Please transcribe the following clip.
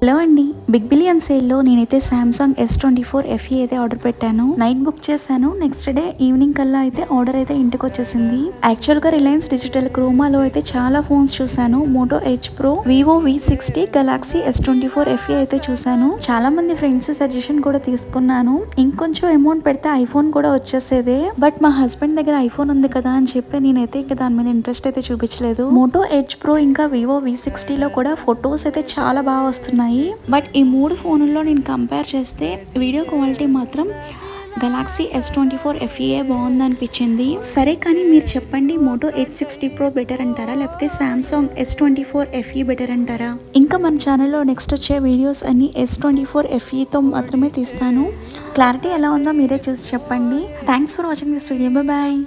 Hello అండి, big billion సేల్లో నేనైతే సామ్సంగ్ S24 FE అయితే ఆర్డర్ పెట్టాను. నైట్ బుక్ చేశాను. నెక్స్ట్ డే ఈవినింగ్ కల్లా అయితే ఆర్డర్ అయితే ఇంటికి వచ్చేసింది. యాక్చువల్ గా రిలయన్స్ డిజిటల్ క్రోమాలో అయితే చాలా ఫోన్స్ చూసాను. Moto H Pro, Vivo V60, Galaxy S24 FE అయితే చూసాను. చాలా మంది ఫ్రెండ్స్ సజెషన్ కూడా తీసుకున్నాను. ఇంకొంచెం అమౌంట్ పెడితే ఐఫోన్ కూడా వచ్చేసేదే, బట్ మా హస్బెండ్ దగ్గర ఐఫోన్ ఉంది కదా అని చెప్పి నేనైతే ఇక దాని మీద ఇంట్రెస్ట్ అయితే చూపించలేదు. మోటో H Pro ఇంకా Vivo V60 లో కూడా ఫొటోస్ అయితే చాలా బాగా వస్తున్నాయి. బట్ ఈ 3 ఫోన్లలో నేను కంపేర్ చేస్తే వీడియో క్వాలిటీ మాత్రం గెలాక్సీ S24 FE బాగుంది అనిపించింది. సరే, కానీ మీరు చెప్పండి, మోటో H60 Pro బెటర్ అంటారా లేకపోతే సామ్సంగ్ S24 FE బెటర్ అంటారా? ఇంకా మన ఛానల్లో నెక్స్ట్ వచ్చే వీడియోస్ అన్ని S24 FEతో మాత్రమే తీస్తాను. క్లారిటీ ఎలా ఉందో మీరే చూసి చెప్పండి. Thanks for watching this video. Bye.